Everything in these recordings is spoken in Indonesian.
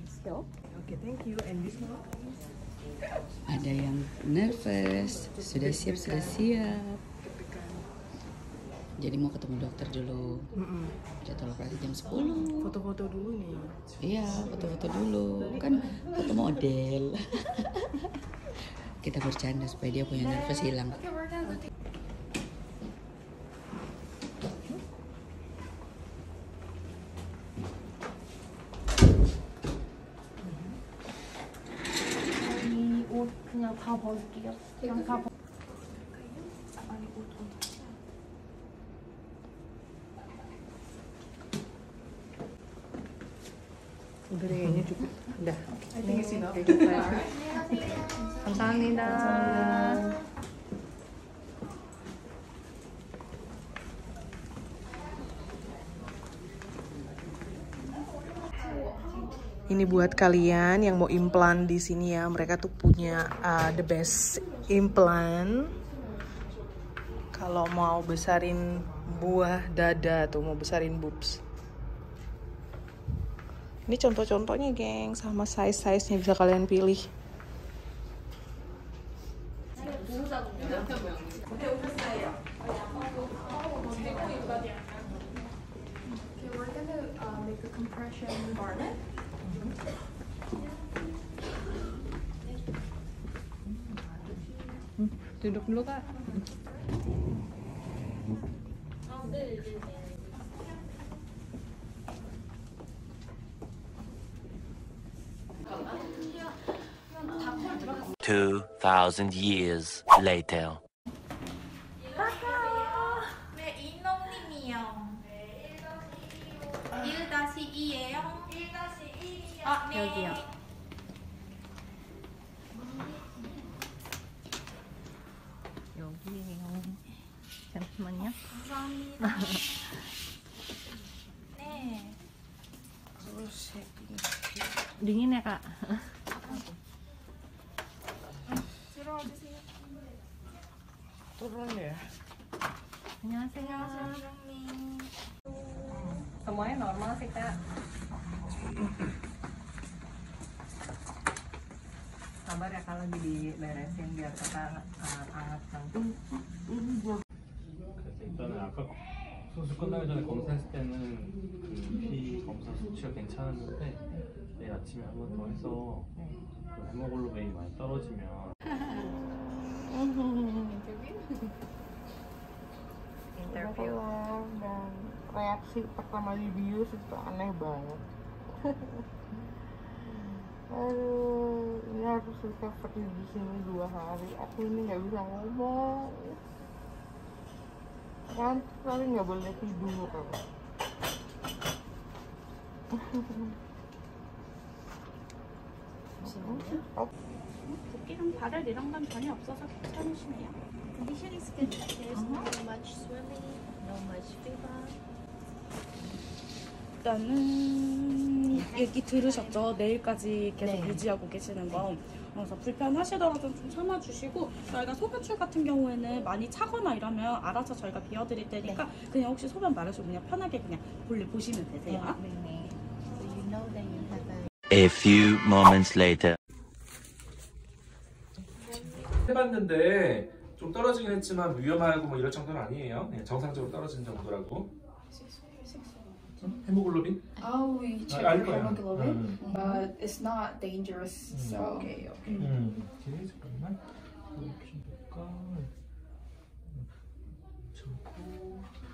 Still? Okay, thank you. And this one? Ada yang nervous, sudah siap. Jadi mau ketemu dokter dulu. Jadwal operasi jam 10. Foto-foto dulu nih. Iya, foto-foto dulu. Kan foto model. Kita bercanda supaya dia punya nervous hilang. 이 옷 그냥 다 벗을게요. 그냥 다 벗. 아니 옷. Udah kayaknya cukup. Udah. Ini sih. 감사합니다. Ini buat kalian yang mau implan di sini ya. Mereka tuh punya the best implant. Kalau mau besarin buah dada tuh, mau besarin boobs. Ini contoh-contohnya, geng, sama size-size-nya bisa kalian pilih. Duduk dulu, Kak. (2,000 years later) 네, 이놈님이요. 1-2예요? 1-2. 아, 네. 여기요. 여기에요. 잠시만요. 감사합니다. 네. dingin ya, Kak? 들어와 주세요. turun ya. 안녕하세요. 부장님. Semuanya normal sih, Kak. Sabar ya kalau diberesin biar kita anget nanti. 일단은 아까 수술 끝나기 전에 검사했을 때는 그 피 검사 수치가 괜찮았는데 내일 아침에 한 번 더 해서 그 헤모글로빈이 많이 떨어지면 Interview dan reaksi pertama dibius itu aneh banget. Aduh, ini harus recovery di sini 2 hari. Aku ini nggak bisa ngomong. Kan sekali nggak boleh tidur. 붓기랑 발열 이런 건 전혀 없어서 괜찮으시네요. Condition is good. There's not much swimming, no much fever. 일단은 얘기 들으셨죠? 내일까지 계속 네. 유지하고 계시는 거. 그래서 불편하시더라도 좀 참아주시고 저희가 소변출 같은 경우에는 많이 차거나 이러면 알아서 저희가 비워드릴 테니까 그냥 혹시 소변 마르시고 그냥 편하게 그냥 볼일 보시면 되세요. 네. So you know that you have A few moments later. 해봤는데 좀 떨어지긴 했지만 위험하고 뭐 이럴 정도는 아니에요. 네, 정상적으로 떨어진 정도라고. 헤모글로빈? Oh, we check 알 your 거야. hemoglobin, but it's not dangerous. So okay. 오케이, 잠깐만. 이렇게 좀 볼까?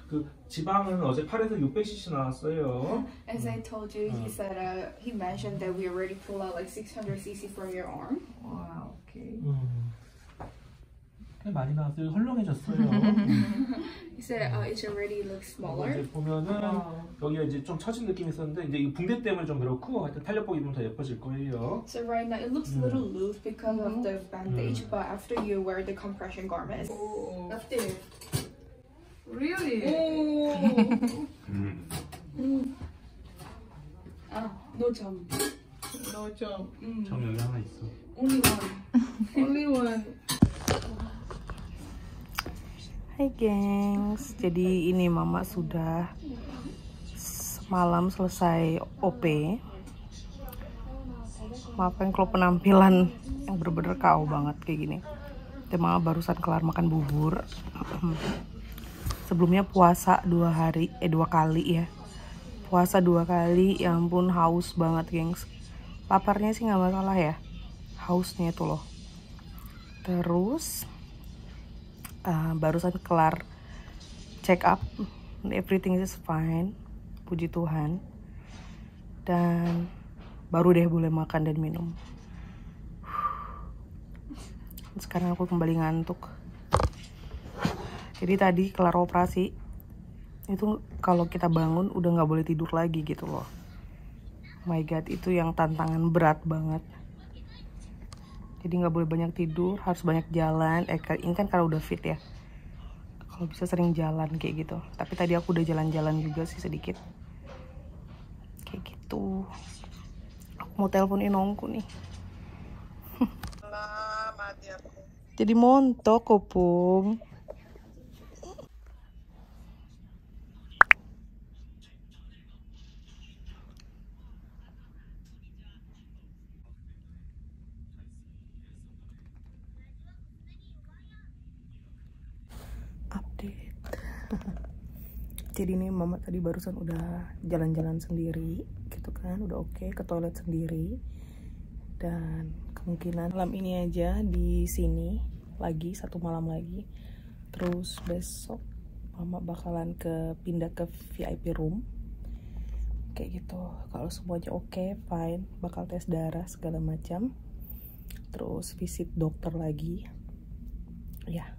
그 지방은 어제 8에서 600cc 나왔어요. As I told you, he said he mentioned that we already pulled out like 600 cc from your arm. Wow, okay. 꽤 많이 나왔어요. 헐렁해졌어요. He said it already looks smaller. 이제 보면은 여기가 이제 좀 처진 느낌이 있었는데 이제 이 붕대 때문에 좀 그렇고 하여튼 탄력복 입으면 더 예뻐질 거예요. So right now it looks a little loose because of the bandage, but after you wear the compression garment, that's it. Really? No jump. No jump. 점 여기 하나 있어. Only one. Only one. Hai gengs, jadi ini mama sudah semalam selesai OP. Maafkan kalau penampilan yang bener-bener kau banget kayak gini. Mama barusan kelar makan bubur. Sebelumnya puasa 2 kali ya. Puasa 2 kali, ya ampun haus banget gengs. Laparnya sih nggak masalah ya, hausnya itu loh. Terus barusan kelar check up, everything is fine, puji Tuhan. Dan baru deh boleh makan dan minum. Sekarang aku kembali ngantuk. Jadi tadi kelar operasi itu kalau kita bangun udah nggak boleh tidur lagi gitu loh. My God, itu yang tantangan berat banget. Jadi nggak boleh banyak tidur, harus banyak jalan. Ini kan karena udah fit ya. Kalau bisa sering jalan kayak gitu. Tapi tadi aku udah jalan-jalan juga sih sedikit. Kayak gitu. Aku mau teleponin nongku nih. Jadi montok kopung. Update. Jadi nih mama tadi barusan udah jalan-jalan sendiri gitu kan, udah oke, ke toilet sendiri. Dan kemungkinan malam ini aja di sini lagi 1 malam lagi. Terus besok mama bakalan pindah ke VIP room kayak gitu. Kalau semuanya oke, fine, bakal tes darah segala macam. Terus visit dokter lagi. Ya,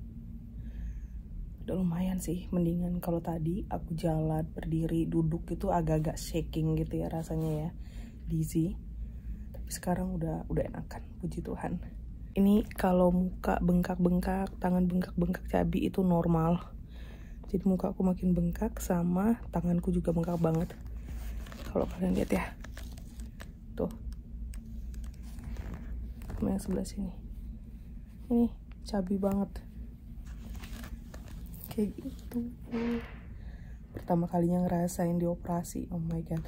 udah lumayan sih, mendingan kalau tadi aku jalan, berdiri, duduk itu agak-agak shaking gitu ya rasanya ya, dizzy. Tapi sekarang udah enakan, puji Tuhan. Ini kalau muka bengkak-bengkak, tangan bengkak-bengkak cabi itu normal. Jadi muka aku makin bengkak, sama tanganku juga bengkak banget. Kalau kalian lihat ya, tuh, sama yang sebelah sini, ini cabi banget. Kayak gitu. Pertama kalinya ngerasain dioperasi. Oh my God.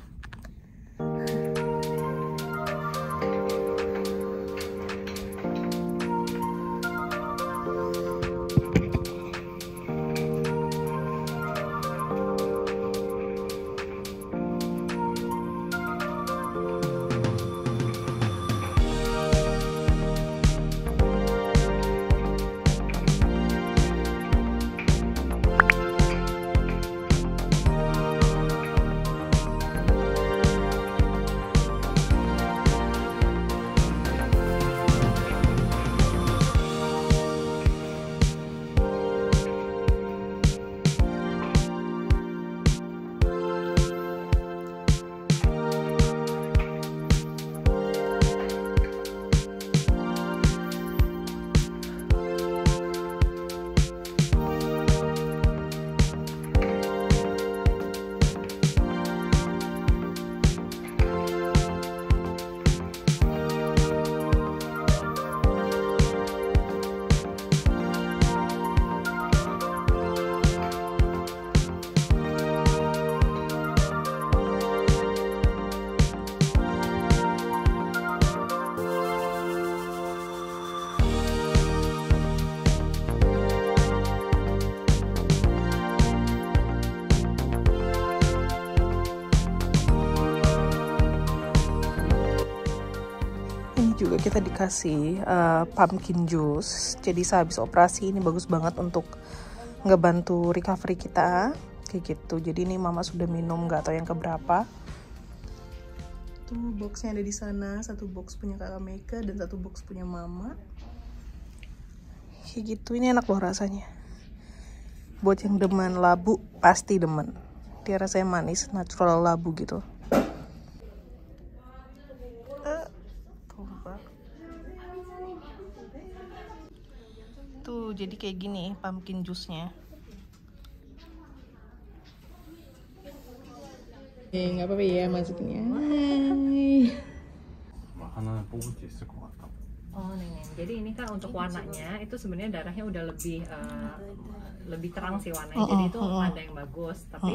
Juga kita dikasih pumpkin juice. Jadi sehabis operasi ini bagus banget untuk ngebantu recovery kita kayak gitu. Jadi ini mama sudah minum nggak tahu yang keberapa. Tuh boxnya ada di sana. 1 box punya kakak Meka dan 1 box punya mama. Kayak gitu, ini enak loh rasanya. Buat yang demen labu pasti demen. Dia rasanya manis, natural labu gitu. Tuh, jadi kayak gini pumpkin juice-nya. Nggak apa-apa ya masuknya. 하나는 뽑을 수 있을 것 같다. Oh, nih. Jadi ini kan untuk warnanya itu sebenarnya darahnya udah lebih terang sih warnanya. Jadi itu tanda yang bagus. Tapi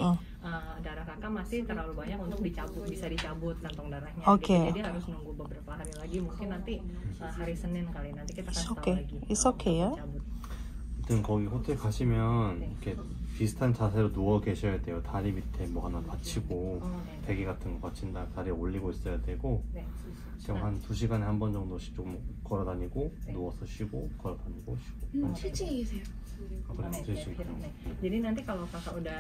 darah kakak masih terlalu banyak untuk dicabut, bisa dicabut kantong darahnya. Gitu. Jadi harus nunggu beberapa hari lagi. Mungkin nanti hari Senin kali nanti kita kasih tahu lagi. It's okay ya. 아무튼 거기 호텔 가시면 이렇게 비슷한 자세로 누워 계셔야 돼요. 다리 밑에 뭐 하나 받치고 베개 같은 거 받친 다음에 다리에 올리고 있어야 되고 한 2시간에 한 번 정도씩 좀 걸어 다니고 누워서 쉬고 걸어 다니고 쉬고. 실증이 계세요. Jadi nanti kalau kakak udah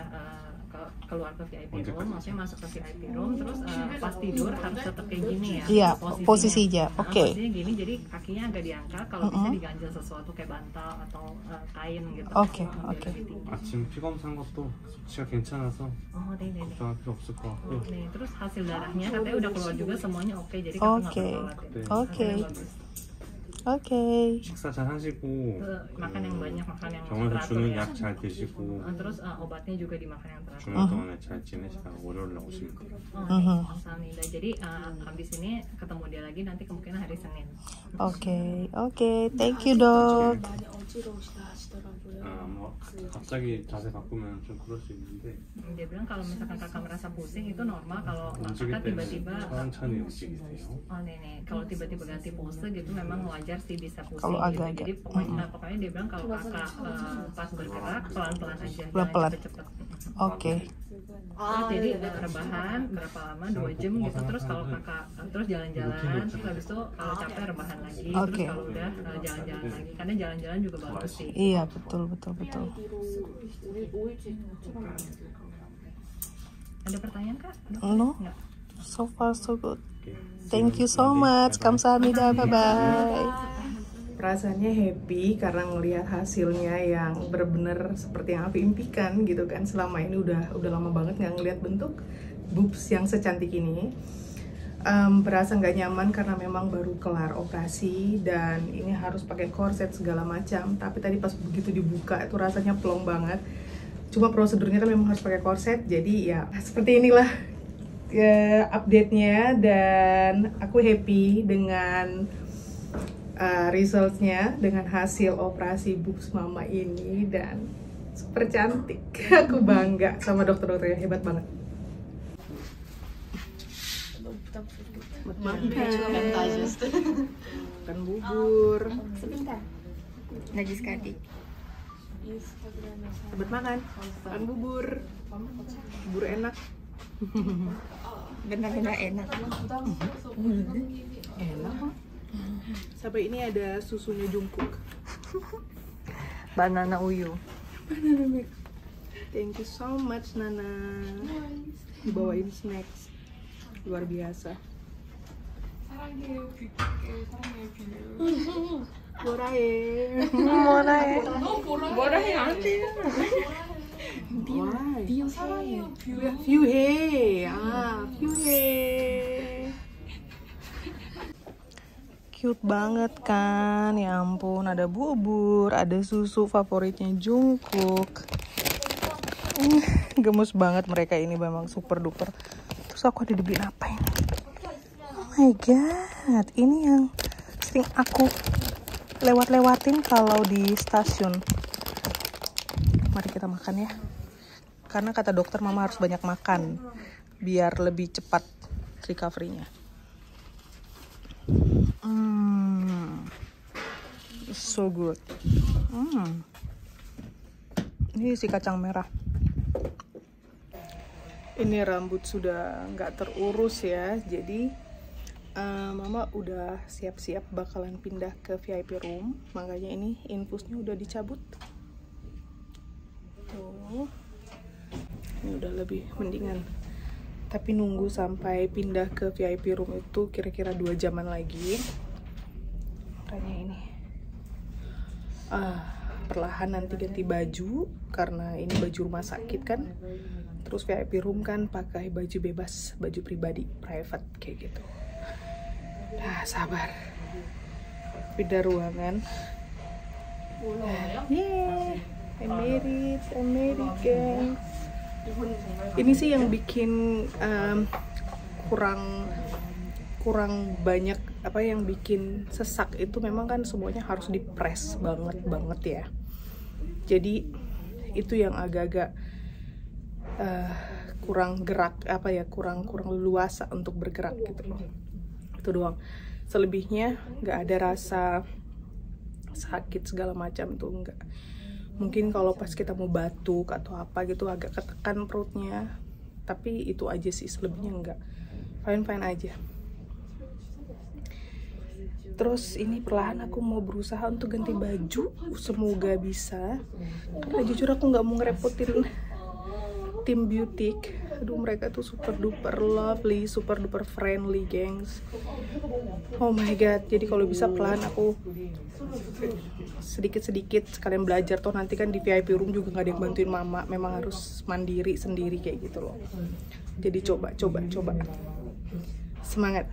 keluar ke VIP room, maksudnya masuk ke VIP room, terus pas tidur harus tetap kayak gini ya. Iya, posisinya. Oke. Posisinya gini, jadi kakinya agak diangkat, kalau bisa diganjel sesuatu kayak bantal atau kain gitu. Oke. 아침 피 검사한 것도 수치가 괜찮아서 걱정할 필요 없을 것 같고. nih, terus hasil darahnya katanya udah keluar juga semuanya oke, jadi kakak nggak perlu khawatir. Oke. 식사 잘 하시고 makan yang banyak, makan yang 병원에서 teratur 주는 ya. 약 잘 드시고 Terus obatnya juga dimakan yang teratur. 주말 동안에 잘 지내시다가 월요일에 오시면 돼요. Alhamdulillah. Jadi habis ini ketemu dia lagi nanti kemungkinan hari Senin. Oke. Thank you, Dok. 많이 어지러우시다 하시더라고요. 뭐 갑자기 자세 바꾸면 좀 그럴 수 있는데 Dia bilang kalau misalkan kakak merasa pusing itu normal kalau 움직일 kakak 때는 tiba-tiba 천천히 움직이세요. kalau tiba-tiba ganti pose gitu memang wajar sih bisa pusing. Kalau gitu. agak-agak. Jadi pokoknya dia bilang kalau kakak pas bergerak pelan-pelan aja, Pelan-pelan. jangan cepet-cepet. Oke. Terus jadi rebahan berapa lama 2 jam gitu, terus kalau kakak terus jalan-jalan, terus habis itu kalau capek rebahan lagi, terus kalau udah jalan-jalan lagi, karena jalan-jalan juga bagus sih. Iya, betul. Ada pertanyaan kak? No. So far so good. Thank you so much. Kamsahamnida. Bye-bye. Perasaannya happy karena ngelihat hasilnya yang benar-benar seperti yang aku impikan gitu kan. Selama ini udah lama banget nggak ngelihat bentuk boobs yang secantik ini. Berasa nggak nyaman karena memang baru kelar operasi dan ini harus pakai korset segala macam. Tapi tadi pas begitu dibuka itu rasanya plong banget. Cuma prosedurnya kan memang harus pakai korset, jadi ya seperti inilah update-nya, dan aku happy dengan results-nya, dengan hasil operasi boobs mama ini, dan super cantik. Aku bangga sama dokter-dokternya, hebat banget. Makan bubur. Sebentar. Lagi sekali. Hebat makan bubur. Bubur enak. Benar-benar enak. Enak. Sampai ini ada susunya Jungkook. Banana uyu. Thank you so much, Nana. Dibawain snacks. Luar biasa. Borahe nanti. Cute banget kan, ya ampun. Ada bubur, ada susu favoritnya Jungkook. Gemes banget mereka ini, memang super duper. Terus aku ada dibeliin apa ini? Oh my god, ini yang sering aku lewat-lewatin kalau di stasiun. Mari kita makan ya. Karena kata dokter mama harus banyak makan biar lebih cepat recovery-nya. So good. Ini si kacang merah. Ini rambut sudah nggak terurus ya, jadi mama udah siap-siap bakalan pindah ke VIP room. Makanya ini infusnya udah dicabut. Tuh, ini udah lebih mendingan. Tapi nunggu sampai pindah ke VIP room itu kira-kira 2 jaman lagi. Makanya ini perlahan nanti ganti baju, karena ini baju rumah sakit kan. Terus VIP room kan pakai baju bebas, baju pribadi, private kayak gitu. Nah, sabar. Pindah ruangan. Yeay, I'm married guys. Ini sih yang bikin kurang banyak apa yang bikin sesak itu memang kan semuanya harus dipres banget ya. Jadi itu yang agak-agak kurang gerak apa ya, kurang leluasa untuk bergerak gitu loh. Itu doang. Selebihnya nggak ada rasa sakit segala macam tuh enggak. Mungkin kalau pas kita mau batuk atau apa gitu agak ketekan perutnya, tapi itu aja sih, selebihnya enggak. Fine aja. Terus ini perlahan aku mau berusaha untuk ganti baju, semoga bisa. Karena jujur aku nggak mau ngerepotin tim Beautique. Aduh, mereka tuh super duper lovely, super duper friendly, gengs. Oh my god, jadi kalau bisa pelan aku sedikit-sedikit sekalian belajar. Toh nanti kan di VIP room juga nggak ada yang bantuin mama, memang harus mandiri sendiri kayak gitu loh. Jadi coba semangat.